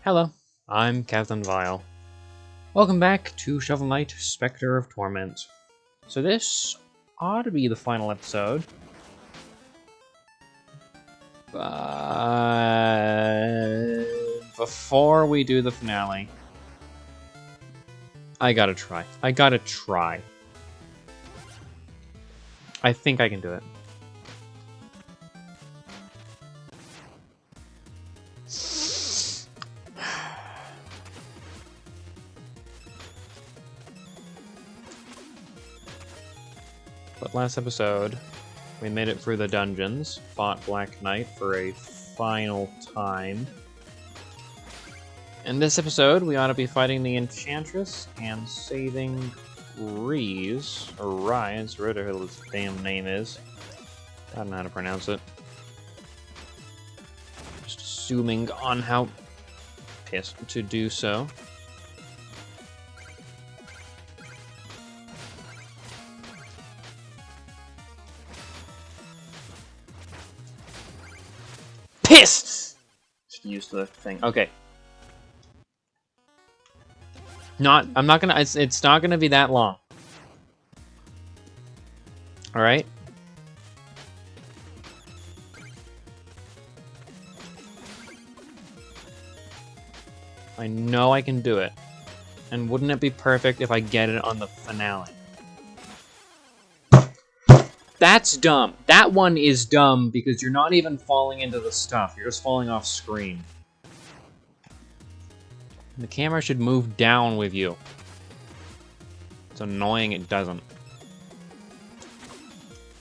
Hello, I'm Captain Vile. Welcome back to Shovel Knight, Spector of Torment. So this ought to be the final episode. But before we do the finale, I gotta try. I think I can do it. But last episode, we made it through the dungeons, fought Black Knight for a final time. In this episode, we ought to be fighting the Enchantress and saving Reese, or Rise, whatever his damn name is. I don't know how to pronounce it. Just assuming on how pissed to do so. Pissed! Just use the thing. Okay. I'm not gonna. It's not gonna be that long. All right. I know I can do it. And wouldn't it be perfect if I get it on the finale? That's dumb. That one is dumb because you're not even falling into the stuff. You're just falling off screen. The camera should move down with you. It's annoying it doesn't.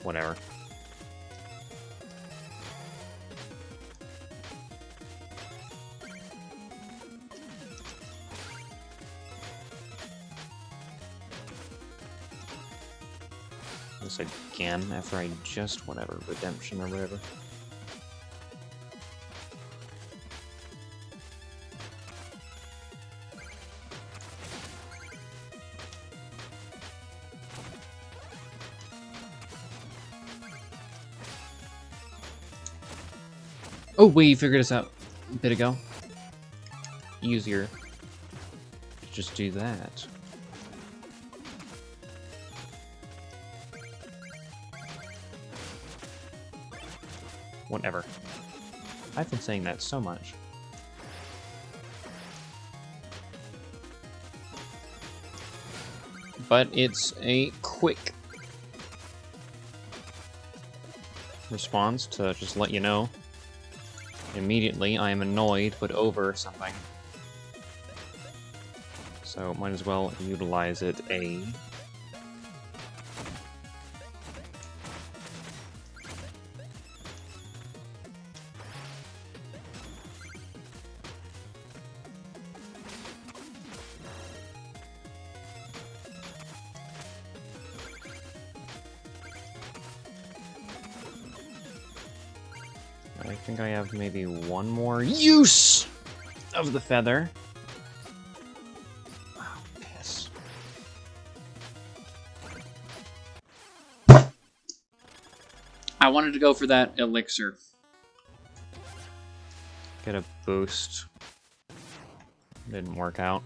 Whatever. This again after I just whatever redemption or whatever. Oh, we figured this out a bit ago. Easier to just do that. Whatever. I've been saying that so much. But it's a quick response to just let you know. Immediately, I am annoyed but over something. So might as well utilize it a... I think I have maybe one more use of the feather. Oh, piss. I wanted to go for that elixir. Get a boost. Didn't work out.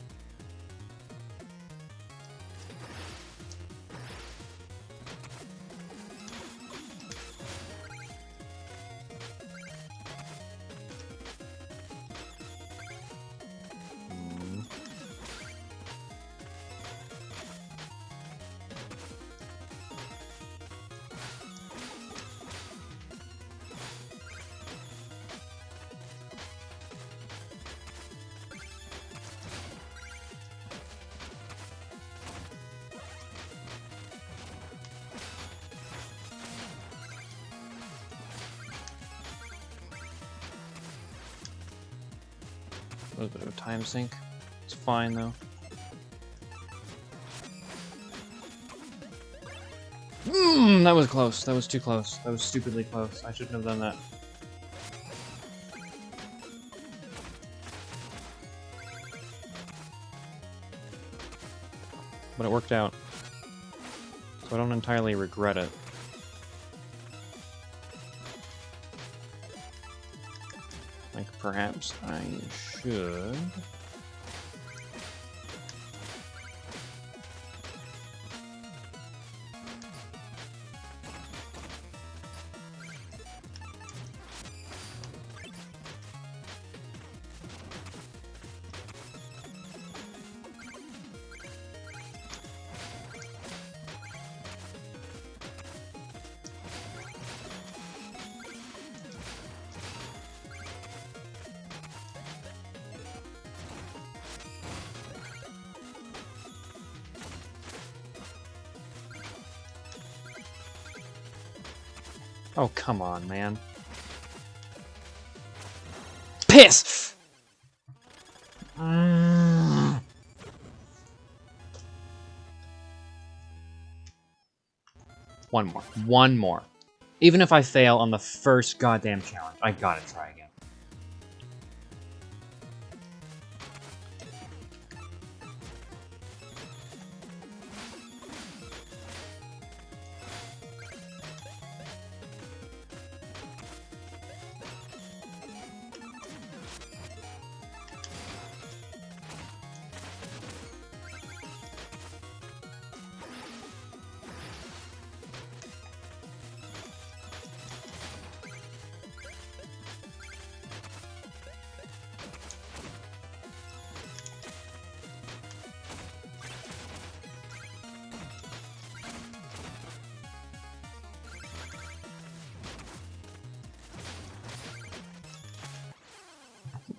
A little bit of a time sink. It's fine though. That was close. That was too close. That was stupidly close. I shouldn't have done that. But it worked out. So I don't entirely regret it. Like, perhaps I should... Oh, come on, man. Piss! One more. One more. Even if I fail on the first goddamn challenge, I gotta try again.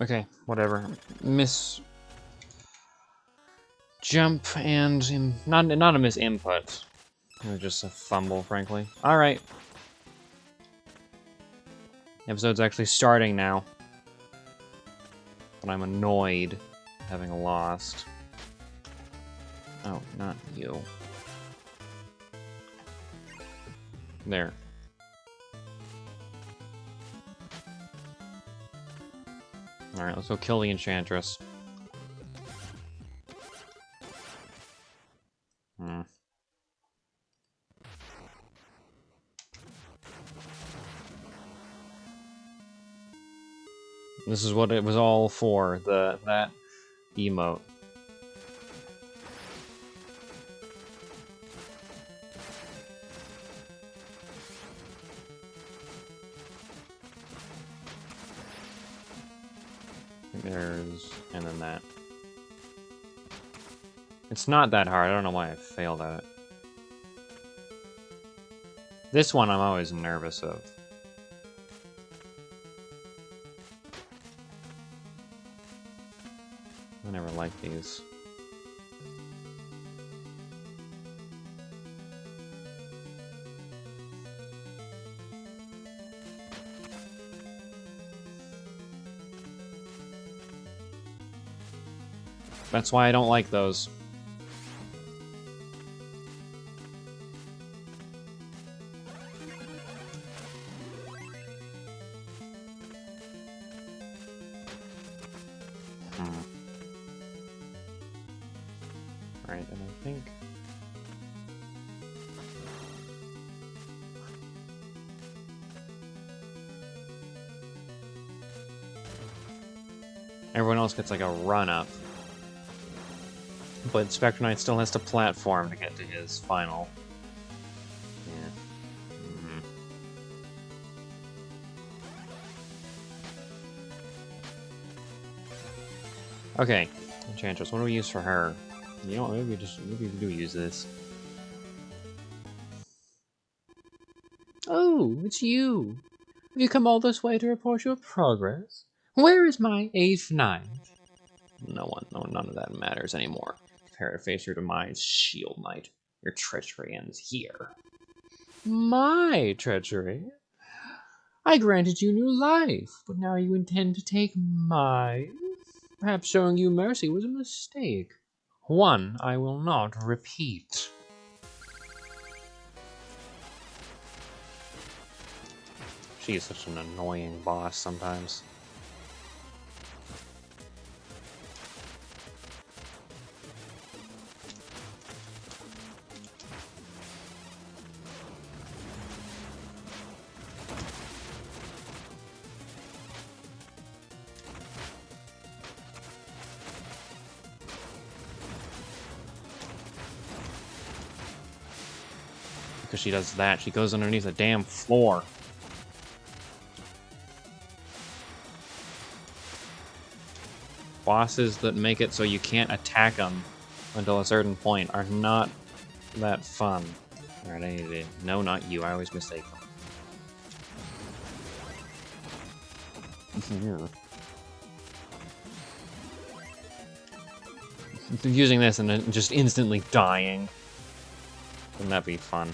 Okay, whatever. Miss jump and not a miss input. It was just a fumble, frankly. All right. Episode's actually starting now, but I'm annoyed having lost. Oh, not you. There. Alright, let's go kill the Enchantress. This is what it was all for, that emote. There's... and then that. It's not that hard, I don't know why I failed at it. This one I'm always nervous of. I never liked these. That's why I don't like those. Right, and I think... everyone else gets like a run-up. But Spectre Knight still has to platform to get to his final. Yeah. Okay, Enchantress, what do we use for her? You know, maybe we do use this. Oh, it's you. Have you come all this way to report your progress? Where is my 8th knight? No, none of that matters anymore. Compare to face your demise, Shield Knight. Your treachery ends here. My treachery? I granted you new life, but now you intend to take mine? Perhaps showing you mercy was a mistake. One I will not repeat. She is such an annoying boss sometimes. because she does that. She goes underneath the damn floor. Bosses that make it so you can't attack them until a certain point are not that fun. Alright, I need to... No, not you. I always mistake them. Using this and then just instantly dying. Wouldn't that be fun?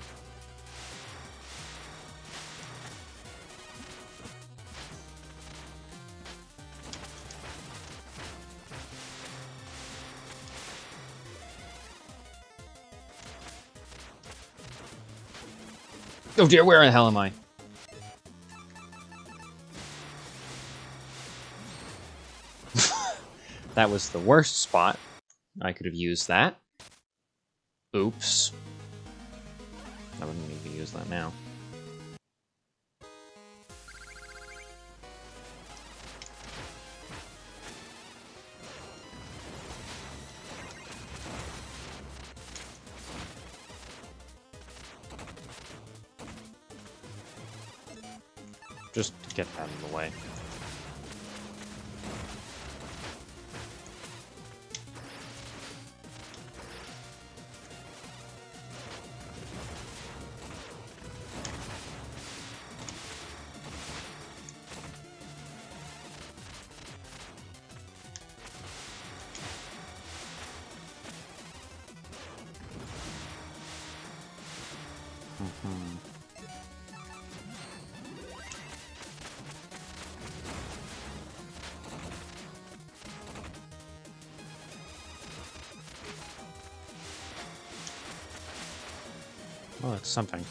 Oh dear, where the hell am I? That was the worst spot. I could have used that. Oops. I wouldn't need to use that now. Just get that in the way. Well, it's something.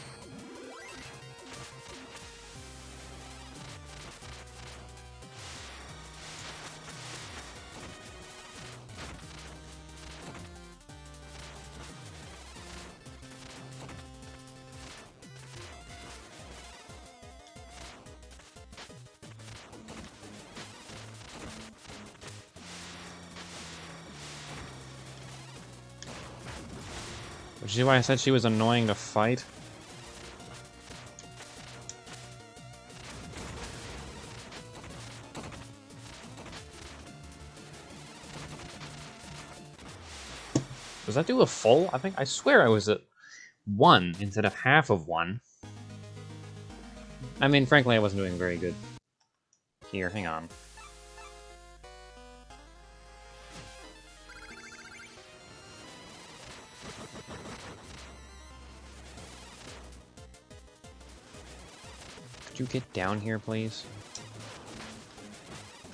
You see why I said she was annoying to fight? Does that do a full? I swear I was at 1 instead of half of 1. I mean, frankly, I wasn't doing very good. Here, hang on. Could you get down here, please?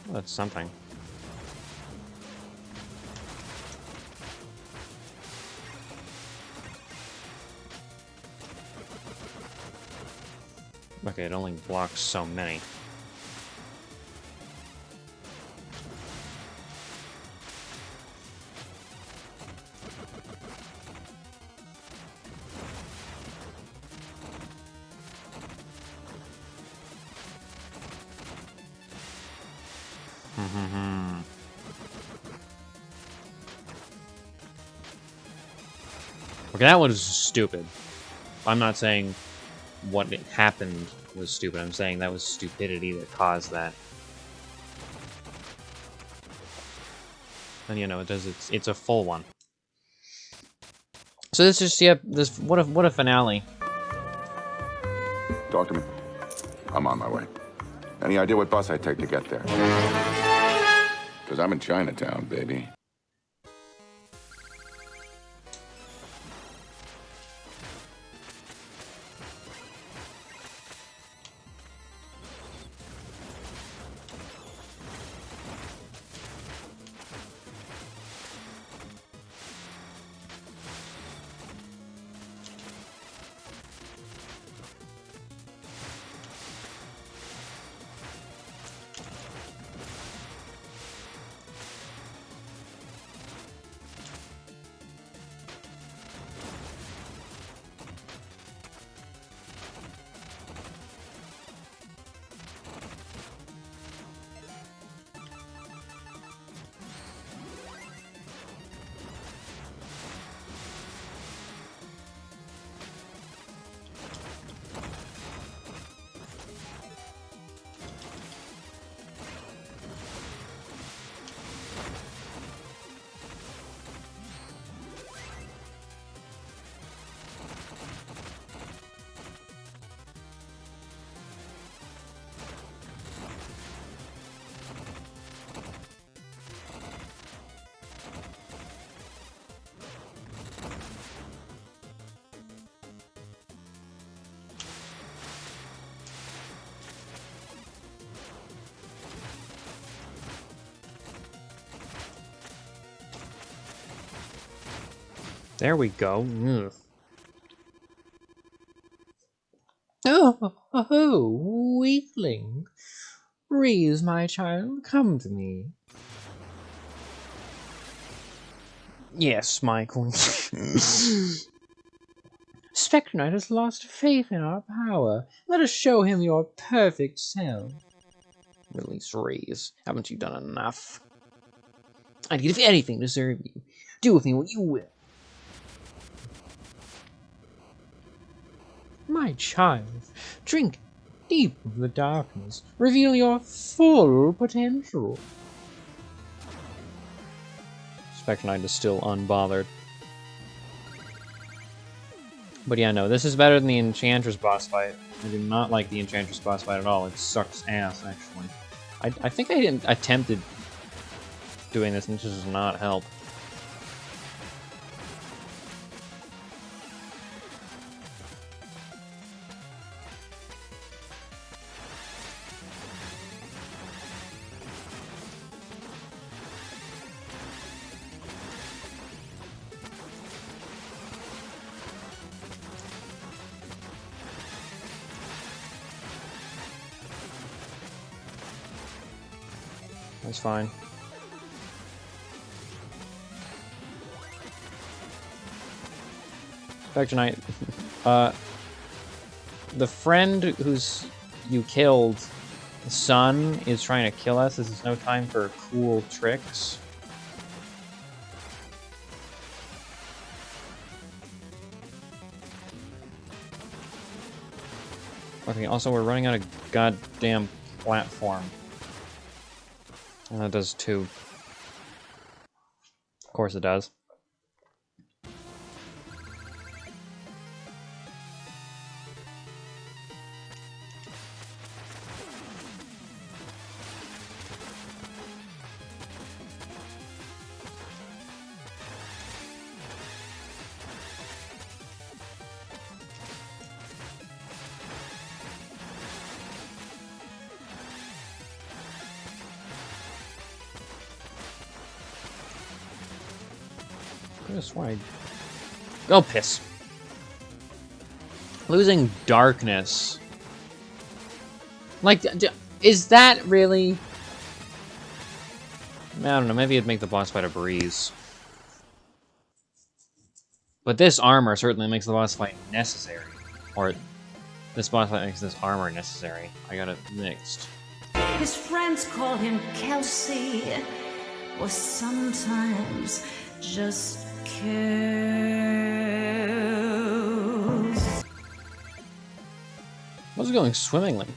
Well, that's something. Okay, it only blocks so many. Okay, that one was stupid. I'm not saying what happened was stupid. I'm saying that was stupidity that caused that. And you know, it's a full one. So this is, yeah, this what a finale. Talk to me. I'm on my way. Any idea what bus I take to get there? Because I'm in Chinatown, baby. There we go. Ugh. Oh, weakling. Reese, my child, come to me. Yes, my queen. Spectre Knight has lost faith in our power. Let us show him your perfect self. Release Reese. Haven't you done enough? I'd give anything to serve you. Do with me what you will. My child, drink deep of the darkness. Reveal your full potential. Spectre Knight is still unbothered. But yeah, no, this is better than the Enchantress boss fight. I do not like the Enchantress boss fight at all. It sucks ass, actually. I think I didn't attempted doing this, and this does not help. That's fine. Spectre Knight, the friend you killed, the son, is trying to kill us. This is no time for cool tricks. Okay, also we're running out of goddamn platform. And that does too. Of course it does. This way. Oh, piss. Losing darkness. Like, is that really... I don't know, maybe it'd make the boss fight a breeze. But this armor certainly makes the boss fight necessary. Or, this boss fight makes this armor necessary. I got it mixed. His friends call him Kelsey, or sometimes just Kels. What's going swimmingly?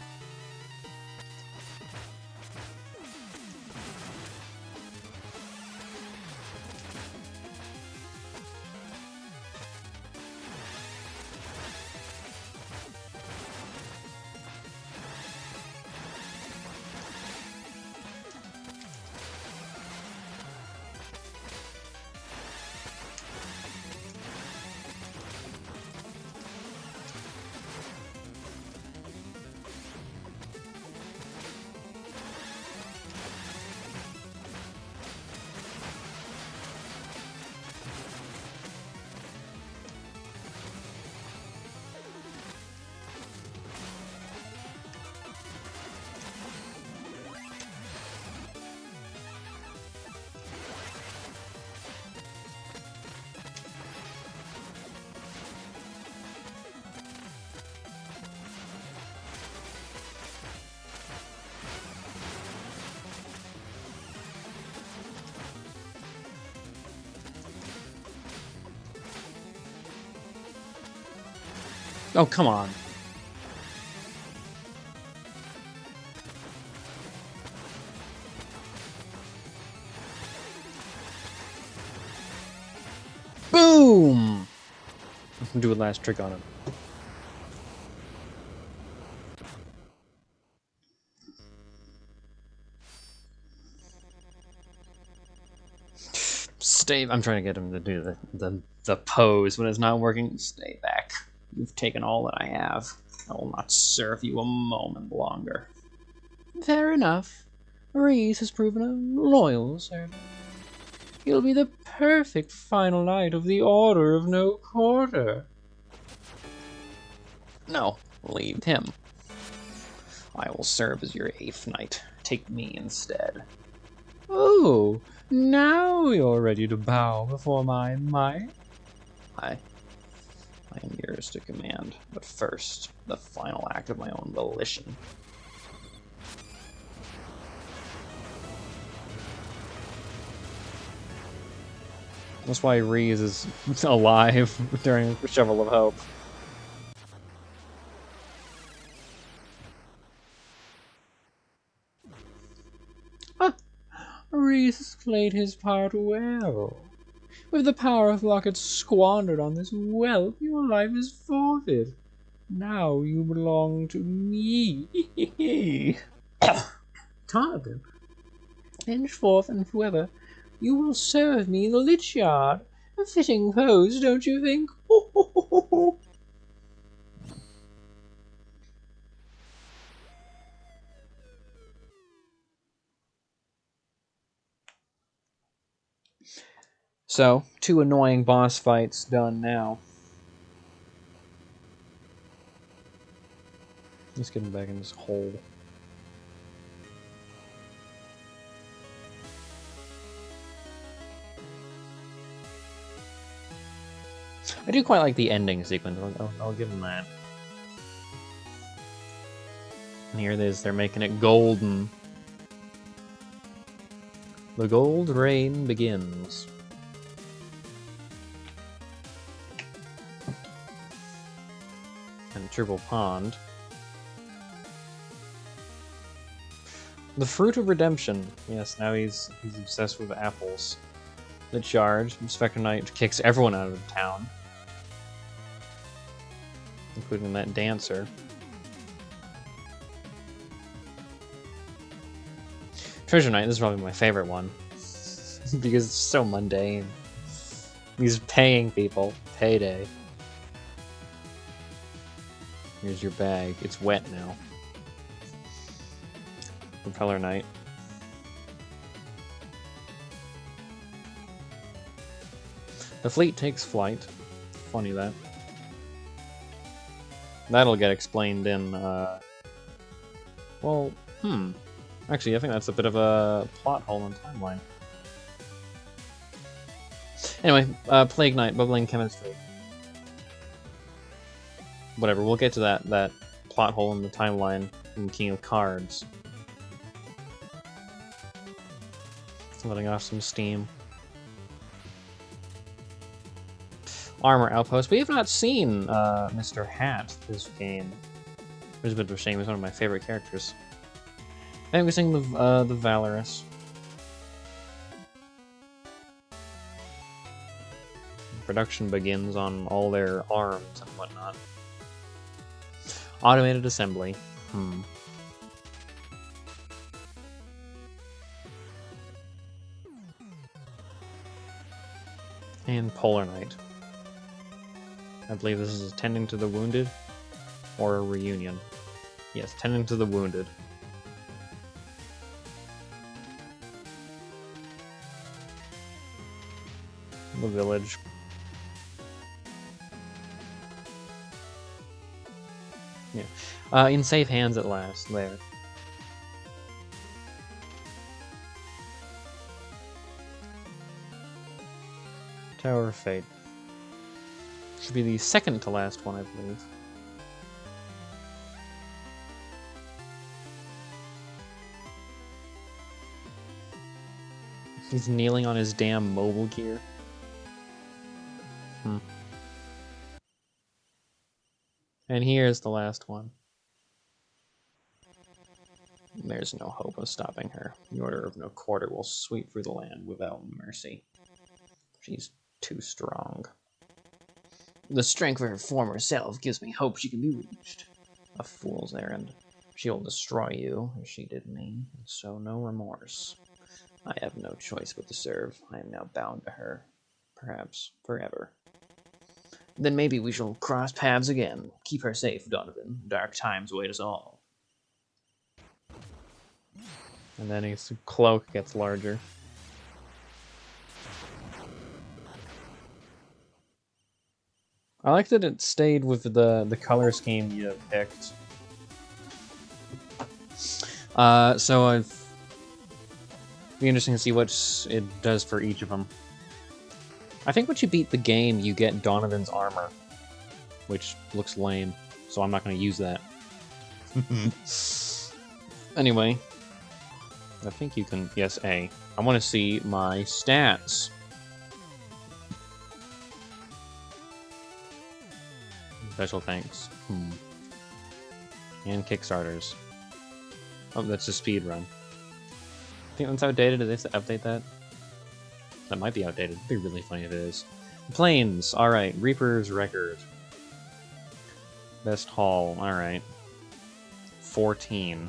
Oh, come on. Boom! Do a last trick on him. Stay. I'm trying to get him to do the pose when it's not working. Stay back. You've taken all that I have. I will not serve you a moment longer. Fair enough. Reese has proven a loyal servant. It'll be the perfect final night of the Order of No Quarter. No, leave him. I will serve as your 8th knight. Take me instead. Oh, now you're ready to bow before my might? I am yours to command, but first, the final act of my own volition. That's why Reese is alive during Shovel of Hope. Reese has played his part well. With the power of Locket squandered on this wealth, your life is forfeit. Now you belong to me. Tarvin. Henceforth and forever, you will serve me in the Lich Yard. A fitting pose, don't you think? So, 2 annoying boss fights done now. Let's get him back in this hole. I do quite like the ending sequence. I'll give him that. And here it is. They're making it golden. The gold rain begins. And Triple Pond. The Fruit of Redemption. Yes, now he's obsessed with apples. The charge. Spectre Knight kicks everyone out of town, including that dancer. Treasure Knight, this is probably my favorite one. Because it's so mundane. He's paying people. Payday. Here's your bag. It's wet now. Propeller Knight. The fleet takes flight. Funny that. That'll get explained in, well, Actually, I think that's a bit of a plot hole in the timeline. Anyway, Plague Knight, bubbling chemistry. Whatever, we'll get to that plot hole in the timeline in King of Cards. Letting off some steam. Armor Outpost. We have not seen Mr. Hat this game. It's a bit of a shame. He's one of my favorite characters. I think we sing the Valorous. Production begins on all their arms and whatnot. Automated assembly. And Polar Knight. I believe this is Tending to the Wounded or a reunion. Yes, Tending to the Wounded. The village. Yeah. In safe hands at last. There. Tower of Fate. Should be the second to last one, I believe. He's kneeling on his damn mobile gear. And here's the last one. There's no hope of stopping her. The Order of No Quarter will sweep through the land without mercy. She's too strong. The strength of her former self gives me hope she can be reached. A fool's errand. She'll destroy you, as she did me, and so no remorse. I have no choice but to serve. I am now bound to her. Perhaps forever. Then maybe we shall cross paths again. Keep her safe, Donovan. Dark times await us all. And then his cloak gets larger. I like that it stayed with the color scheme you picked. So I've... Be interesting to see what it does for each of them. I think once you beat the game, you get Donovan's armor, which looks lame, so I'm not going to use that. Anyway, I think you can... Yes, A. I want to see my stats. Special thanks. And Kickstarters. Oh, that's a speed run. I think that's outdated. Do they have to update that? That might be outdated. It'd be really funny if it is. Planes. Alright. Reaper's Record. Best Haul. Alright. 14.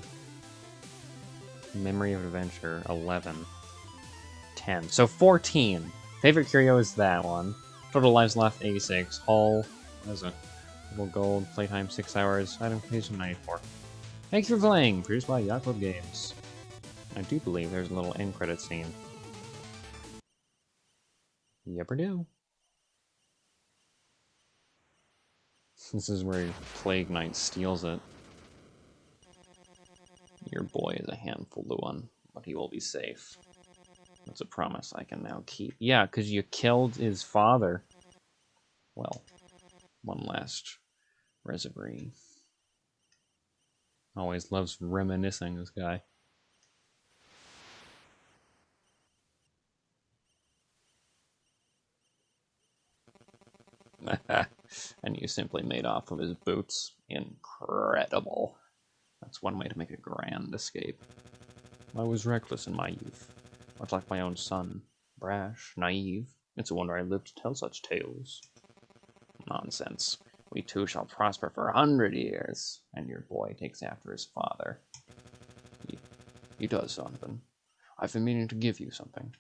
Memory of Adventure. 11. 10. So 14. Favorite curio is that one. Total lives left 86. Haul. That's a little gold. Playtime 6 hours. Item completion 94. Thank you for playing. Produced by Yacht Club Games. I do believe there's a little end credit scene. Yep, I do. This is where Plague Knight steals it. Your boy is a handful to one, but he will be safe. That's a promise I can now keep. Yeah, because you killed his father. Well, one last reservoir. Always loves reminiscing, this guy. And you simply made off with his boots. Incredible. That's one way to make a grand escape. I was reckless in my youth, much like my own son. Brash, naive. It's a wonder I lived to tell such tales. Nonsense. We too shall prosper for 100 years. And your boy takes after his father. He does something. I've been meaning to give you something.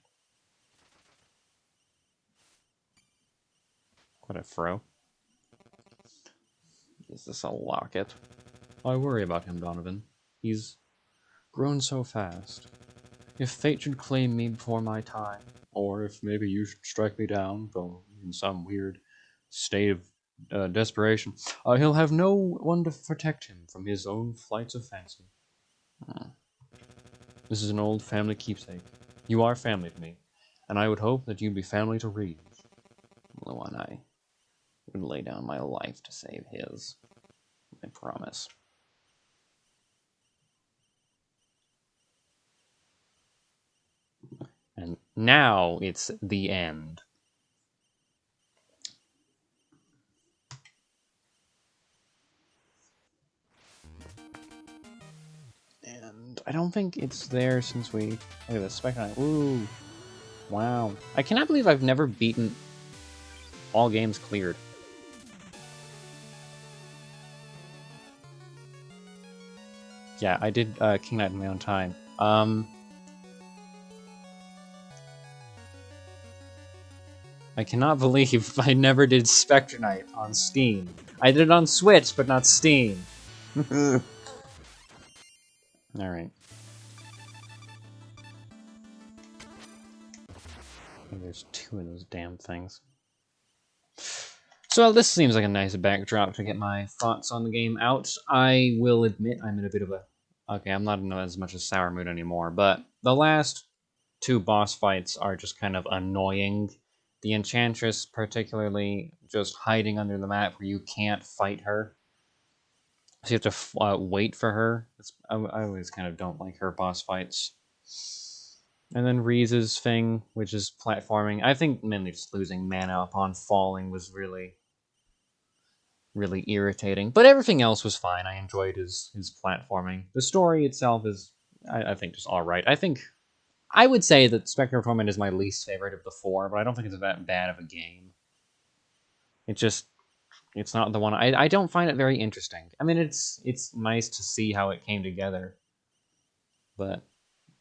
What a fro. Is this a locket? I worry about him, Donovan. He's grown so fast. If fate should claim me before my time, or if maybe you should strike me down, though in some weird state of desperation, he'll have no one to protect him from his own flights of fancy. This is an old family keepsake. You are family to me, and I would hope that you'd be family to Reed. The one I would lay down my life to save his. I promise. And now it's the end. And I don't think it's there since we... Look at this, Spector Knight. Ooh. Wow. I cannot believe I've never beaten all games cleared. Yeah, I did King Knight in my own time. I cannot believe I never did Spector Knight on Steam. I did it on Switch, but not Steam. Alright. There's 2 of those damn things. So this seems like a nice backdrop to get my thoughts on the game out. I will admit I'm in a bit of a... Okay, I'm not in as much a sour mood anymore, but the last 2 boss fights are just kind of annoying. The Enchantress, particularly, just hiding under the map where you can't fight her. So you have to wait for her. I always kind of don't like her boss fights. And then Reese's thing, which is platforming. I think mainly just losing mana upon falling was really irritating. But everything else was fine. I enjoyed his platforming. The story itself is, I think, just alright. I would say that Spector of Torment is my least favorite of the 4, but I don't think it's that bad of a game. It's not the one... I don't find it very interesting. I mean, it's nice to see how it came together. But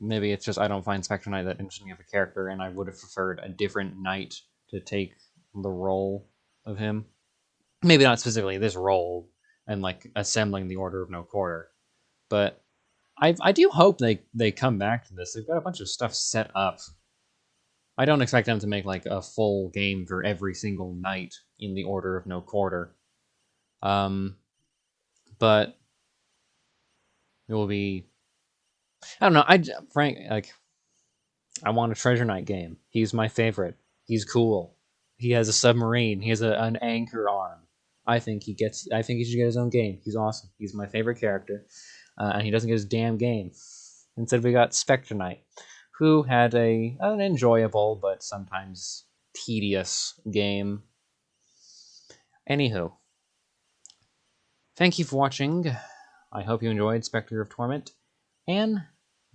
maybe it's just I don't find Spector Knight that interesting of a character, and I would have preferred a different knight to take the role of him. Maybe not specifically this role, and like assembling the Order of No Quarter. But I do hope they come back to this. They've got a bunch of stuff set up. I don't expect them to make like a full game for every single night in the order of no quarter. But it will be. I don't know. Frank, like, I want a Treasure Knight game. He's my favorite. He's cool. He has a submarine. He has an anchor arm. I think he should get his own game. He's awesome. He's my favorite character, and he doesn't get his damn game. Instead, we got Spector Knight, who had an enjoyable but sometimes tedious game. Anywho, thank you for watching. I hope you enjoyed Spector of Torment, and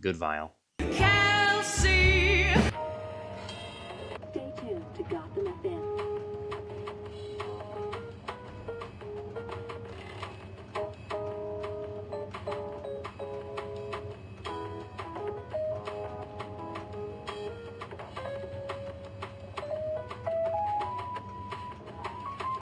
good vile.